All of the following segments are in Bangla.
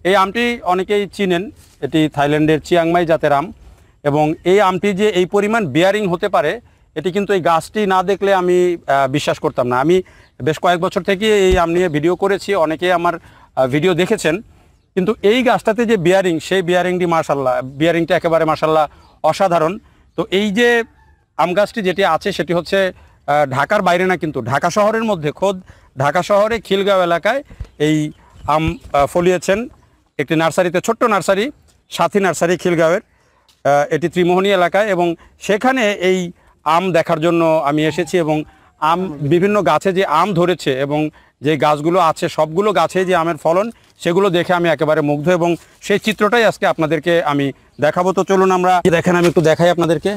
এই আমটি অনেকেই চিনেন, এটি থাইল্যান্ডের চিয়াংমাই জাতের আম, এবং এই আমটি যে এই পরিমাণ বিয়ারিং হতে পারে এটি কিন্তু এই গাছটি না দেখলে আমি বিশ্বাস করতাম না। আমি বেশ কয়েক বছর থেকে এই আম নিয়ে ভিডিও করেছি, অনেকেই আমার ভিডিও দেখেছেন, কিন্তু এই গাছটাতে যে বিয়ারিং, সেই বিয়ারিংটি মাশাল্লাহ, বিয়ারিংটা একেবারে মাশাল্লাহ অসাধারণ। তো এই যে আম গাছটি যেটি আছে সেটি হচ্ছে ঢাকার বাইরে না, কিন্তু ঢাকা শহরের মধ্যে, খোদ ঢাকা শহরে খিলগাঁও এলাকায় এই আম ফলিয়েছেন একটি নার্সারিতে, ছোট্ট নার্সারি, সাথী নার্সারি খিলগাঁওয়ের, এটি ত্রিমোহনী এলাকায়, এবং সেখানে এই আম দেখার জন্য আমি এসেছি। এবং আম বিভিন্ন গাছে যে আম ধরেছে এবং যে গাছগুলো আছে সবগুলো গাছে যে আমের ফলন, সেগুলো দেখে আমি একেবারে মুগ্ধ, এবং সেই চিত্রটাই আজকে আপনাদেরকে আমি দেখাবো। তো চলুন আমরা দেখেন, আমি একটু দেখাই আপনাদেরকে।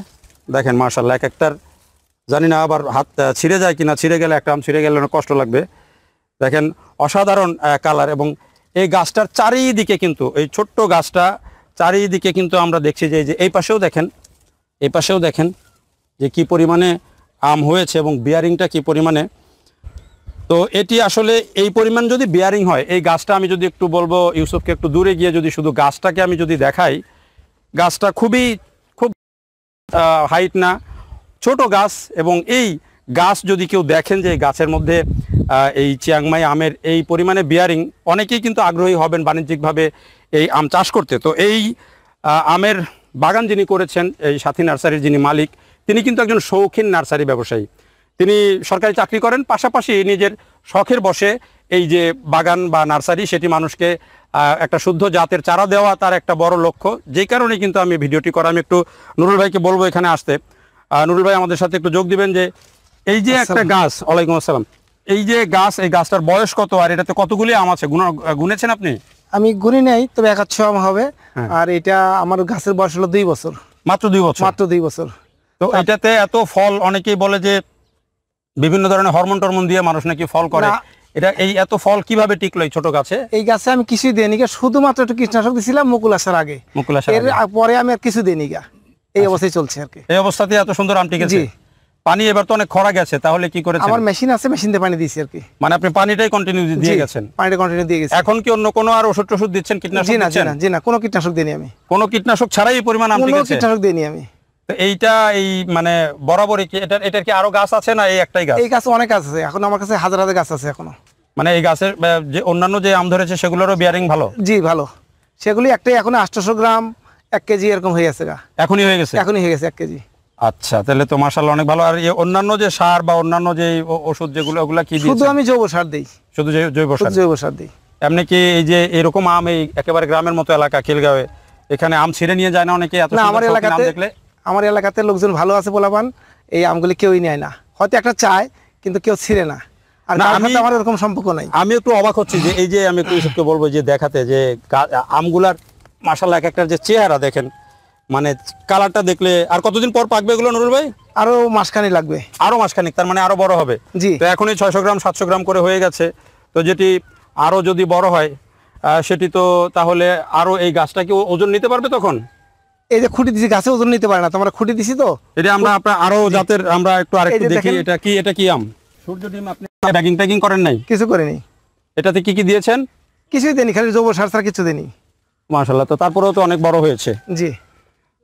দেখেন মাশাআল্লাহ, এক একটার জানি না আবার হাত ছিঁড়ে যায় কিনা, ছিঁড়ে গেলে, একটা আম ছিঁড়ে গেলে কষ্ট লাগবে। দেখেন অসাধারণ কালার, এবং এই গাছটার চারিদিকে কিন্তু, এই ছোট্ট গাছটা চারিদিকে কিন্তু আমরা দেখছি যে এই পাশেও দেখেন, এই পাশেও দেখেন যে কি পরিমাণে আম হয়েছে এবং বিয়ারিংটা কি পরিমাণে। তো এটি আসলে এই পরিমাণ যদি বিয়ারিং হয়, এই গাছটা আমি যদি একটু বলবো ইউসুফকে, একটু দূরে গিয়ে যদি শুধু গাছটাকে আমি যদি দেখাই, গাছটা খুব হাইট না, ছোট গাছ, এবং এই গাছ যদি কেউ দেখেন যে গাছের মধ্যে এই চিয়াংমাই আমের এই পরিমাণে বিয়ারিং, অনেকেই কিন্তু আগ্রহী হবেন বাণিজ্যিকভাবে এই আম চাষ করতে। তো এই আমের বাগান যিনি করেছেন, এই সাথী নার্সারির যিনি মালিক, তিনি কিন্তু একজন শৌখিন নার্সারি ব্যবসায়ী। তিনি সরকারি চাকরি করেন, পাশাপাশি নিজের শখের বসে এই যে বাগান বা নার্সারি, সেটি মানুষকে একটা শুদ্ধ জাতের চারা দেওয়া তার একটা বড় লক্ষ্য। যেই কারণে কিন্তু আমি ভিডিওটি করা। আমি একটু নুরুল ভাইকে বলবো এখানে আসতে। নুরুল ভাই আমাদের সাথে একটু যোগ দিবেন যে এই যে একটা গাছ, ওয়ালাইকুম আসসালাম, এই যে গাছ, এই গাছটার বয়স কত আর এটাতে কতগুলি আম আছে গুনেছেন আপনি? আমি গুনি নাই, তবে 1-2 আম হবে। আর এটা আমার গাছের বয়স হলো 2 বছর। মাত্র 2 বছর? মাত্র 2 বছর। তো এটাতে এত ফল, অনেকেই বলে যে বিভিন্ন ধরনের হরমোন টরমোন দিয়ে মানুষ নাকি ফল করে, এটা এই এত ফল কিভাবে টিকলো এই ছোট গাছে? এই গাছে আমি কিছুই দিইনি, শুধুমাত্র একটু কীটনাশক দিয়েছিলাম মুকুল আসার আগে, এর পরে আমি আর কিছু দিইনি। এই অবস্থায় চলছে আর কি। এই অবস্থাতে এত সুন্দর আম টিকেছে। পানি এবার তো অনেক খরা গেছে, তাহলে কি করেছেন? আমার মেশিন আছে, মেশিন দিয়ে পানি দিয়েছি আর কি। মানে আপনি পানিটাই কন্টিনিউ দিয়ে গেছেন? পানিটা কন্টিনিউ দিয়ে গেছি। এখন কি অন্য কোনো আর ওষুধ দিচ্ছেন, কীটনাশক দিচ্ছেন? জি না, কোনো কীটনাশক দিইনি আমি। কোনো কীটনাশক ছাড়াই এই পরিমাণ আম টিকেছে? কোনো কীটনাশক দিইনি আমি। তো এইটা এই মানে বরাবরই কি এটার কি আরো গাছ আছে না এই একটাই গাছ? এই গাছ অনেক গাছ আছে, এখন আমার কাছে হাজার হাজার গাছ আছে এখনো। মানে এই গাছের যে অন্যান্য যে আম ধরেছে সেগুলোরও বিয়ারিং ভালো? জি ভালো, সেগুলি একটাই এখন 800 গ্রাম 1 কেজি এরকম হয়ে গেছে। এখনই হয়ে গেছে? এখনই হয়ে গেছে 1 কেজি। আচ্ছা, তাহলে তো মাশাআল্লাহ অনেক ভালো। আর অন্যান্য যে সার বা অন্যান্য যে ওষুধ যেগুলো, ওগুলা কি দিয়েছেন? শুধু আমি জৈব সার দেই। শুধু জৈব সার দিই। এমনি কি এই যে এরকম আম এই একেবারে গ্রামের মতো এলাকা খিলগাঁওয়ে, এখানে আম ছিঁড়ে নিয়ে যায় না অনেকে? এত না, আমার এলাকাতে লোকজন ভালো আছে বলাবান, এই আমগুলি কেউই নেয় না, হয়তো একটা চায় কিন্তু কেউ ছিঁড়ে না। আর আমার এরকম সম্পর্ক নাই। আমি একটু অবাক হচ্ছি যে এই যে আমি একটু ইউসুফকে বলবো যে দেখাতে যে আমগুলার মাশাআল্লাহ এক একটার যে চেহারা দেখেন, মানে কালারটা দেখলে। আর কতদিন পর পাকবে এগুলো নুরুল ভাই? আরো মাসখানেক লাগবে। আরো মাসখানেক, তার মানে আরো বড় হবে? জি। তো এখনই 600 গ্রাম 700 গ্রাম করে হয়ে গেছে, তো যেটি আরো যদি বড় হয় সেটি তো তাহলে আরো এই গাছটা কি ওজন নিতে পারবে তখন? এই যে খুঁটি দিছি, গাছে ওজন নিতে পারে না, তোমরা খুঁটি দিছি তো। এটা আমরা আপনার আরো জাতের আমরা একটু আরেকটু দেখি। এটা কি আম? সূর্য ডিম। আপনি ব্যাগিং করেন নাই? কিছু করিনি। এটাতে কি দিয়েছেন? কিছুই দেনি, খালি জৈব সার ছাড়া কিছু দেনি। মাশাআল্লাহ, তো তারপরেও তো অনেক বড় হয়েছে। জি।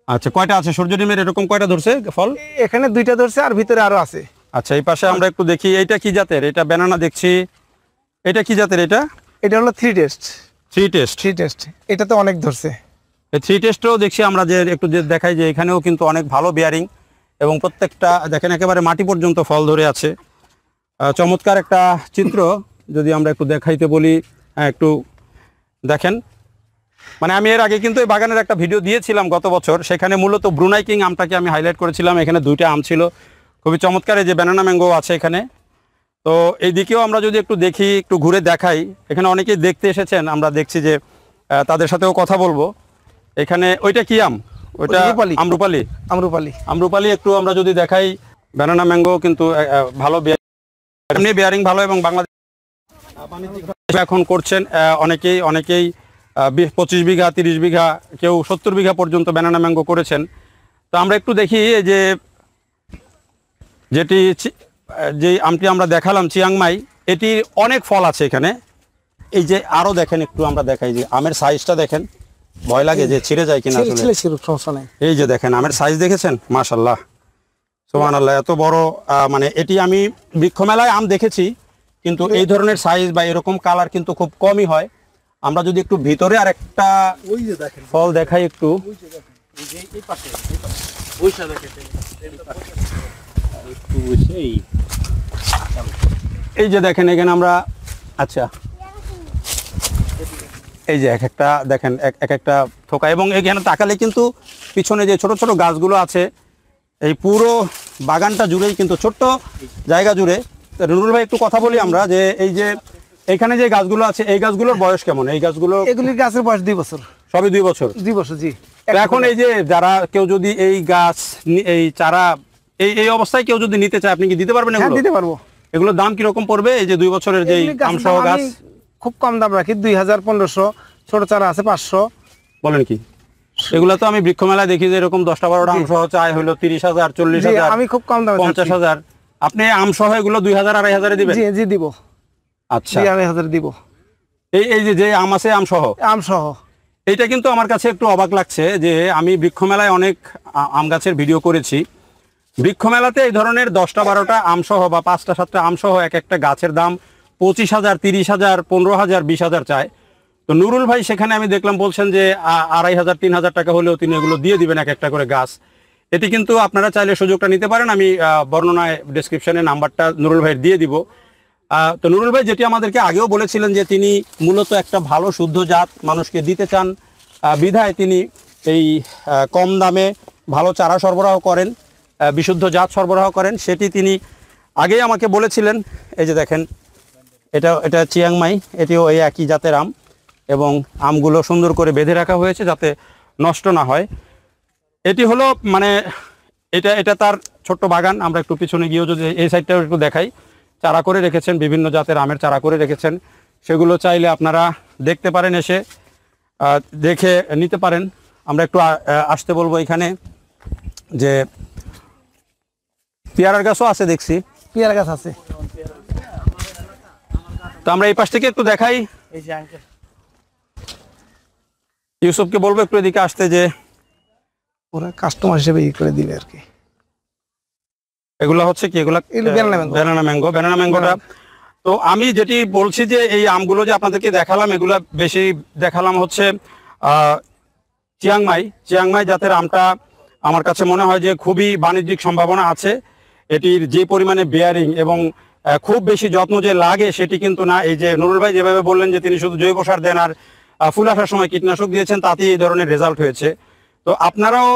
আচ্ছা, কয়টা আছে সূর্য ডিমের? এরকম কয়টা ধরছে ফল? এখানে 2টা ধরছে আর ভিতরে আরো আছে। আচ্ছা, এই পাশে আমরা একটু দেখি। এইটা কি জাতের? এটা ব্যানানা দেখছি। এটা কি জাতের? এটা হলো 3 টেস্ট। 3 টেস্ট। এটাতে অনেক ধরছে। এই 3 টেস্টও দেখছি আমরা, যে একটু দেখাই যে এখানেও কিন্তু অনেক ভালো বিয়ারিং, এবং প্রত্যেকটা দেখেন একেবারে মাটি পর্যন্ত ফল ধরে আছে। চমৎকার একটা চিত্র যদি আমরা একটু দেখাইতে বলি। হ্যাঁ, একটু দেখেন। মানে আমি এর আগে কিন্তু এই বাগানের একটা ভিডিও দিয়েছিলাম গত বছর, সেখানে মূলত ব্রুনাই কিং আমটাকে আমি হাইলাইট করেছিলাম। এখানে 2টা আম ছিল, খুবই চমৎকার। এই যে ব্যানানা ম্যাঙ্গো আছে এখানে। তো এই দিকেও আমরা যদি একটু দেখি, একটু ঘুরে দেখাই, এখানে অনেকেই দেখতে এসেছেন, আমরা দেখছি যে তাদের সাথেও কথা বলবো। এখানে ওইটা কি আম? ওইটা আমরুপালি। একটু আমরা যদি দেখাই, ব্যানানা ম্যাঙ্গো কিন্তু ভালো বিয়ারিং ভালো, এবং বাংলাদেশ এখন করছেন অনেকেই 25 বিঘা 30 বিঘা, কেউ 70 বিঘা পর্যন্ত ব্যানানা ম্যাঙ্গো করেছেন। তো আমরা একটু দেখি যে যেটি যে আমটি আমরা দেখালাম চিয়াংমাই, এটির অনেক ফল আছে এখানে। এই যে আরো দেখেন, একটু আমরা দেখাই যে আমের সাইজটা দেখেন, ভয় লাগে যে ছিঁড়ে যায় কিনা আসলে। সমস্যা নাই। এই যে দেখেন আমের সাইজ দেখেছেন, মাশাআল্লাহ সুবহানাল্লাহ, এত বড়। মানে এটি আমি বৃক্ষ মেলায় আম দেখেছি, কিন্তু এই ধরনের সাইজ বা এরকম কালার কিন্তু খুব কমই হয়। আমরা যদি একটু ভিতরে আর একটা ফল দেখাই একটু, এই যে দেখেন এখানে আমরা, আচ্ছা এই যে এক একটা দেখেন এক একটা থোকা, এবং এখানে তাকালে কিন্তু পিছনে যে ছোট ছোট গাছগুলো আছে এই পুরো বাগানটা জুড়েই কিন্তু ছোট্ট জায়গা জুড়ে। তো নুরুল ভাই একটু কথা বলি আমরা যে এই যে এখানে যে গাছগুলো আছে এই গাছগুলোর বয়স কেমন? এই গাছগুলো, এগুলির গাছের বয়স 2 বছর। সবই 2 বছর? 2 বছর, জি। তো এখন এই যে যারা কেউ যদি এই গাছ এই চারা এই অবস্থায় কেউ যদি নিতে চায়, আপনি কি দিতে পারবেন? হ্যাঁ, দিতে পারবো। এগুলোর দাম কিরকম পড়বে? এই যে 2 বছরের যে আমসহ গাছ, খুব কম দাম রাখি, 2000, 1500, ছোট চারা আছে 500। বলেন কি? এগুলো তো আমি বৃক্ষ মেলায় দেখি যে এরকম 10টা 12টা আমসহ চাই হলো 30,000, 40,000, আমি খুব কম দামে 50,000। আপনি আমসহ এগুলো 2,000, 2,500 দিবেন? জি জি, দিব। আচ্ছা, 2,500 দিব। এই যে আম আছে আমসহ, আমসহ এইটা কিন্তু আমার কাছে একটু অবাক লাগছে যে আমি বৃক্ষ মেলায় অনেক আম গাছের ভিডিও করেছি। বৃক্ষ মেলাতে এই ধরনের 10টা 12টা আমসহ বা 5টা 7টা আমসহ এক একটা গাছের দাম 25,000, 30,000, 15,000, 20,000 চায়। তো নুরুল ভাই সেখানে আমি দেখলাম বলছেন যে 2,500, 3,000 টাকা হলেও তিনি এগুলো দিয়ে দিবেন এক একটা করে গাছ। এটি কিন্তু আপনারা চাইলে সুযোগটা নিতে পারেন। আমি বর্ণনায় ডেসক্রিপশনে নাম্বারটা নুরুল ভাইয়ের দিয়ে দিব। তো নুরুল ভাই যেটি আমাদেরকে আগেও বলেছিলেন যে তিনি মূলত একটা ভালো শুদ্ধ জাত মানুষকে দিতে চান, বিধায় তিনি এই কম দামে ভালো চারা সরবরাহ করেন, বিশুদ্ধ জাত সরবরাহ করেন, সেটি তিনি আগেই আমাকে বলেছিলেন। এই যে দেখেন এটা চিয়াংমাই, এটিও এই একই জাতের আম, এবং আমগুলো সুন্দর করে বেঁধে রাখা হয়েছে যাতে নষ্ট না হয়। এটি হলো মানে এটা তার ছোট্ট বাগান। আমরা একটু পিছনে গিয়েও যদি এই সাইডটাও একটু দেখাই, চারা করে রেখেছেন, বিভিন্ন জাতের আমের চারা করে রেখেছেন। সেগুলো চাইলে আপনারা দেখতে পারেন, এসে দেখে নিতে পারেন। আমরা একটু আসতে বলবো এখানে, যে পেয়ারার গাছও আছে দেখছি। পেয়ারা গাছ আছে। তো আমরা এই পাশ থেকে একটু দেখাই। ইউসুফকে বলবো একটু এদিকে আসতে, যে ওরা কাস্টমার হিসেবে ই করে দিবে আর কি। এগুলা হচ্ছে কি? এগুলা ব্যানানা ম্যাঙ্গোটা। তো আমি যেটি বলছি যে এই আমগুলো যে আপনাদেরকে দেখালাম, এগুলা বেশি দেখালাম হচ্ছে চিয়াংমাই জাতের আমটা। আমার কাছে মনে হয় যে খুবই বাণিজ্যিক সম্ভাবনা আছে। এটির যে পরিমাণে বেয়ারিং এবং খুব বেশি যত্ন যে লাগে সেটি কিন্তু না। এই যে নুরুল ভাই যেভাবে বললেন যে তিনি শুধু জৈব সার দেন আর ফুল আসার সময় কীটনাশক দিয়েছেন, তাতেই এই ধরনের রেজাল্ট হয়েছে। তো আপনারাও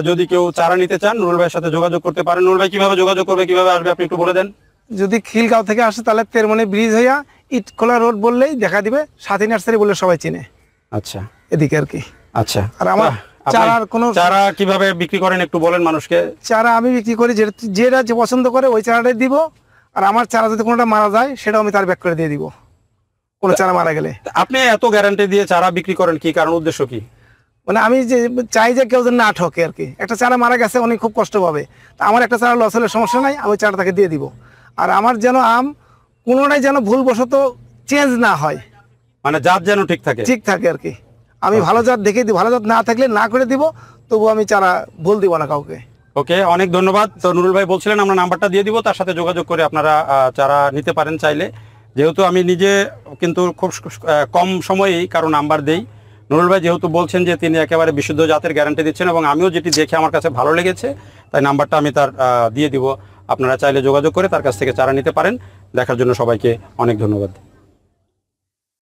যদি কেউ চারা নিতে চান নুরুল ভাইয়ের সাথে যোগাযোগ করতে পারেন। নুরুল ভাই কিভাবে যোগাযোগ করবে, কিভাবে আসবে, আপনি একটু বলে দেন। যদি খিলগাঁও থেকে আসে তাহলে তেরমনি ব্রিজ হইয়া ইটখোলা রোড বললেই দেখা দিবে, সাথী নার্সারি বলে সবাই চিনে। আচ্ছা, এদিকে আর কি। আচ্ছা, আর আমার চারার কোনো চারা কিভাবে বিক্রি করেন একটু বলেন মানুষকে। চারা আমি বিক্রি করি, যেটা যে পছন্দ করে ওই চারাটাই দিব। আর আমার চারা যদি কোনোটা মারা যায় সেটাও আমি তার ব্যাক করে দিয়ে দিব, কোনো চারা মারা গেলে। আপনি এত গ্যারান্টি দিয়ে চারা বিক্রি করেন, কি কারণ, উদ্দেশ্য কি? মানে আমি যে চাই যে কেউ যেন না ঠকে আর কি। একটা চারা মারা গেছে, উনি খুব কষ্ট পাবে। তা আমার একটা চারা লস হলে সমস্যা নাই, আমি চারা তাকে দিয়ে দিব। আর আমার যেন আম কোনোটাই যেন ভুলবশত চেঞ্জ না হয়, মানে জাত যেন ঠিক থাকে আর কি। আমি ভালো জাত দেখে দিই, ভালো জাত না থাকলে না করে দিব, তবু আমি চারা ভুল দিব না কাউকে। ওকে, অনেক ধন্যবাদ। তো নুরুল ভাই বলছিলেন আমরা নাম্বারটা দিয়ে দিব, তার সাথে যোগাযোগ করে আপনারা চারা নিতে পারেন চাইলে। যেহেতু আমি নিজে কিন্তু খুব কম সময়েই কারো নাম্বার দেই, নুরুল ভাই যেহেতু বলছেন যে তিনি একেবারে বিশুদ্ধ জাতের গ্যারান্টি দিচ্ছেন, এবং আমিও যেটি দেখে আমার কাছে ভালো লেগেছে, তাই নাম্বারটা আমি তার দিয়ে দিব। আপনারা চাইলে যোগাযোগ করে তার কাছ থেকে চারা নিতে পারেন। দেখার জন্য সবাইকে অনেক ধন্যবাদ।